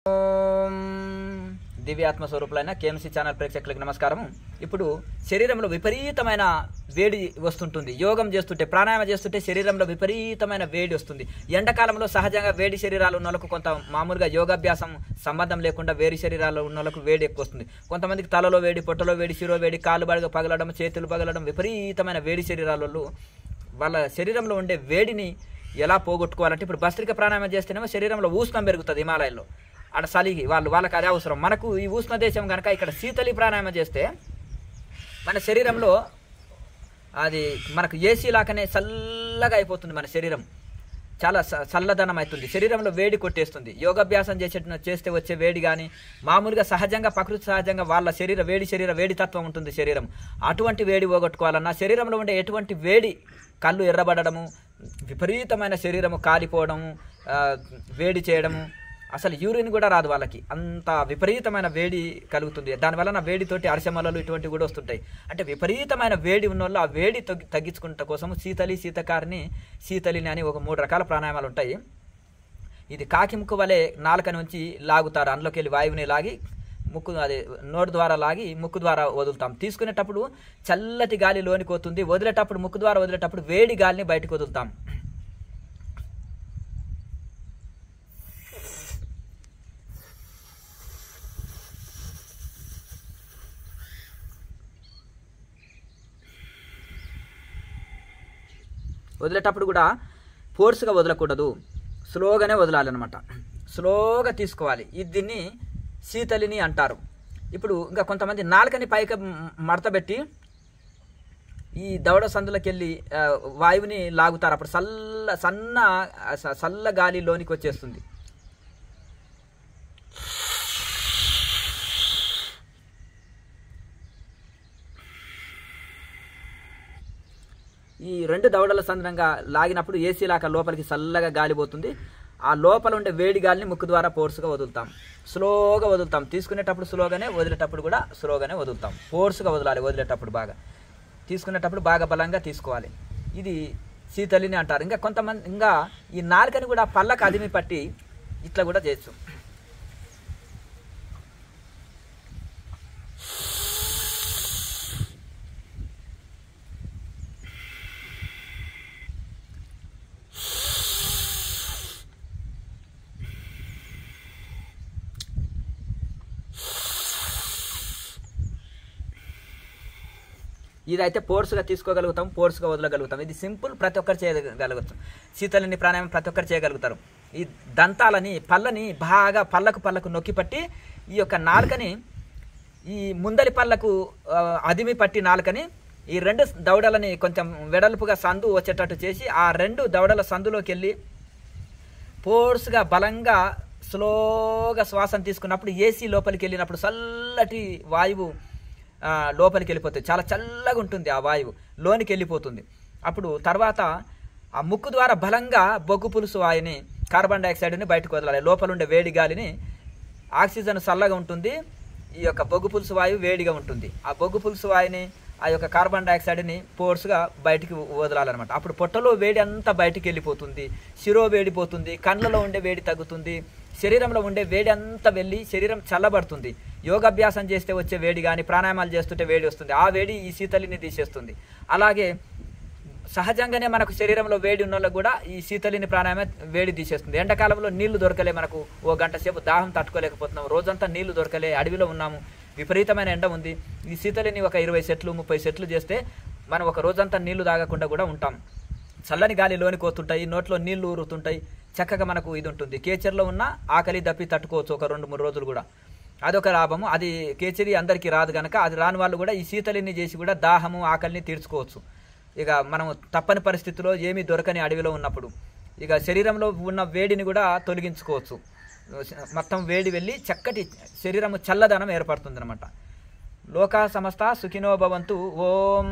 ఓం దివ్యాత్మ స్వరూపులైన KMC channel ప్రేక్షకులకు నమస్కారం. ఇప్పుడు శరీరంలో విపరీతమైన వేడి వస్తుంటుంది. యోగం చేస్తుంటే, ప్రాణాయామం చేస్తుంటే శరీరంలో విపరీతమైన వేడి వస్తుంది. ఎండాకాలంలో సహజంగా వేడి శరీరాలు ఉన్న వాళ్ళకు కొంత మామూలుగా యోగాభ్యాసం సంబంధం లేకుండా వేడి శరీరాలు ఉన్న వాళ్ళకు వేడి ఎక్కువ వస్తుంది. కొంతమందికి తలలో వేడి, పొట్టలో వేడి, శిరో వేడి, కాళ్ళు బాగా పగలడం, చేతులు పగలడం, విపరీతమైన వేడి శరీరాలలో వాళ్ళ శరీరంలో ఉండే వేడిని ఎలా పోగొట్టుకోవాలంటే, ఇప్పుడు భస్త్రిక ప్రాణాయామం చేస్తేనేమో శరీరంలో ఉష్ణం పెరుగుతుంది. హిమాలయాల్లో ఆడ చలికి వాళ్ళకి అదే అవసరం. మనకు ఈ ఉష్ణ దేశం కనుక ఇక్కడ శీతలి ప్రాణాయామం చేస్తే మన శరీరంలో అది మనకు ఏసీ లాగానే చల్లగా అయిపోతుంది. మన శరీరం చాలా చల్లదనం అవుతుంది. శరీరంలో వేడి కొట్టేస్తుంది. యోగాభ్యాసం చేస్తే వచ్చే వేడి కానీ, మామూలుగా సహజంగా ప్రకృతి సహజంగా వాళ్ళ శరీర వేడి తత్వం ఉంటుంది శరీరం. అటువంటి వేడి పోగొట్టుకోవాలన్నా, శరీరంలో ఉండే ఎటువంటి వేడి, కళ్ళు ఎర్రబడము, విపరీతమైన శరీరము కాలిపోవడము, వేడి చేయడము, అసలు యూరిన్ కూడా రాదు వాళ్ళకి, అంత విపరీతమైన వేడి కలుగుతుంది. దానివల్ల వేడితోటి అరసమలలు ఇటువంటివి కూడా వస్తుంటాయి. అంటే విపరీతమైన వేడి ఉన్న వాళ్ళు ఆ వేడి తగ్గించుకుంట కోసం శీతలిని అని ఒక 3 రకాల ప్రాణాయామాలు ఉంటాయి. ఇది కాకి ముక్కు వలె నాలుక నుంచి లాగుతారు. అందులోకి వెళ్ళి వాయువుని లాగి నోటి ద్వారా లాగి ముక్కు ద్వారా వదులుతాం. తీసుకునేటప్పుడు చల్లటి గాలి లోనికి పోతుంది. వదిలేటప్పుడు ముక్కు ద్వారా వదిలేటప్పుడు వేడి గాలిని బయటకు వదులుతాం. వదిలేటప్పుడు కూడా ఫోర్స్గా వదలకూడదు, స్లోగానే వదలాలన్నమాట. స్లోగా తీసుకోవాలి. దీన్ని శీతలిని అంటారు. ఇప్పుడు ఇంకా కొంతమంది నాలుకని పైకి మడతబెట్టి ఈ దవడ సందులోకి వెళ్ళి వాయువుని లాగుతారు. అప్పుడు చల్ల గాలి లోనికి వచ్చేస్తుంది. ఈ 2 దవడల సందర్భంగా లాగినప్పుడు ఏసీ లాగా లోపలికి చల్లగా గాలి పోతుంది. ఆ లోపల ఉండే వేడి గాలిని ముక్కు ద్వారా ఫోర్స్గా వదులుతాం. స్లోగా వదులుతాం. తీసుకునేటప్పుడు స్లోగానే, వదిలేటప్పుడు కూడా స్లోగానే వదులుతాం. ఫోర్స్గా వదలాలి. వదిలేటప్పుడు బాగా, తీసుకునేటప్పుడు బాగా బలంగా తీసుకోవాలి. ఇది శీతలిని అంటారు. ఇంకా కొంతమంది ఈ నాలుకని కూడా పళ్ళకు అదిమి పట్టి ఇట్లా కూడా చేయొచ్చు. ఇదైతే ఫోర్స్గా తీసుకోగలుగుతాం, ఫోర్స్గా వదలగలుగుతాం. ఇది సింపుల్, ప్రతి ఒక్కరు చేయగలుగుతాం. శీతలిని ప్రాణాయామం ప్రతి ఒక్కరు చేయగలుగుతారు. ఈ దంతాలని, పళ్ళని బాగా పళ్ళకు నొక్కి పట్టి, ఈ యొక్క నాలుకని ఈ ముందలి పళ్ళకు అదిమి పట్టి నాలుకని ఈ 2 దవడలని కొంచెం వెడల్పుగా సందు వచ్చేటట్టు చేసి ఆ 2 దవడల సందులోకి వెళ్ళి ఫోర్స్గా బలంగా స్లోగా శ్వాసను తీసుకున్నప్పుడు ఏసీ లోపలికి వెళ్ళినప్పుడు చల్లటి వాయువు లోపలికి వెళ్ళిపోతుంది. చాలా చల్లగా ఉంటుంది. ఆ వాయువు లోనికి వెళ్ళిపోతుంది. అప్పుడు తర్వాత ఆ ముక్కు ద్వారా బలంగా బొగ్గు పులుసు వాయుని, కార్బన్ డైఆక్సైడ్ని బయటకు వదలాలి. లోపల ఉండే వేడి గాలిని, ఆక్సిజన్ చల్లగా ఉంటుంది, ఈ యొక్క బొగ్గు పులుసు వాయువు వేడిగా ఉంటుంది. ఆ బొగ్గు పులుసు వాయుని, ఆ యొక్క కార్బన్ డైఆక్సైడ్ని ఫోర్స్గా బయటికి వదలాలన్నమాట. అప్పుడు పొట్టలో వేడి అంతా బయటికి వెళ్ళిపోతుంది. శిరో వేడిపోతుంది, కళ్ళలో ఉండే వేడి తగ్గుతుంది, శరీరంలో ఉండే వేడి అంతా వెళ్ళి శరీరం చల్లబడుతుంది. యోగాభ్యాసం చేస్తే వచ్చే వేడి కానీ, ప్రాణాయామాలు చేస్తుంటే వేడి వస్తుంది. ఆ వేడి ఈ శీతలిని తీసేస్తుంది. అలాగే సహజంగానే మనకు శరీరంలో వేడి ఉన్న వాళ్ళకు కూడా ఈ శీతలిని ప్రాణాయామం వేడి తీసేస్తుంది. ఎండాకాలంలో నీళ్లు దొరకలే, మనకు 1 గంట సేపు దాహం తట్టుకోలేకపోతున్నాం, రోజంతా నీళ్లు దొరకలే, అడవిలో ఉన్నాము, విపరీతమైన ఎండ ఉంది. ఈ శీతలిని ఒక 20 సెట్లు 30 సెట్లు చేస్తే మనం ఒక రోజంతా నీళ్లు తాగకుండా కూడా ఉంటాం. చల్లని గాలి లోనికి పోతుంటాయి, నోట్లో నీళ్లు ఊరుతుంటాయి, చక్కగా మనకు ఇది ఉంటుంది. కేచర్లో ఉన్న ఆకలి దప్పి తట్టుకోవచ్చు ఒక 2-3 రోజులు కూడా. అదొక లాభము. అది కేచరి అందరికీ రాదు కనుక అది రాని వాళ్ళు కూడా ఈ శీతలిని చేసి కూడా దాహము, ఆకలిని తీర్చుకోవచ్చు. ఇక మనం తప్పని పరిస్థితిలో ఏమీ దొరకని అడవిలో ఉన్నప్పుడు ఇక శరీరంలో ఉన్న వేడిని కూడా తొలగించుకోవచ్చు. మొత్తం వేడి వెళ్ళి చక్కటి శరీరము చల్లదనం ఏర్పడుతుంది అనమాట. లోకా సమస్త సుఖినో భవంతు. ఓం.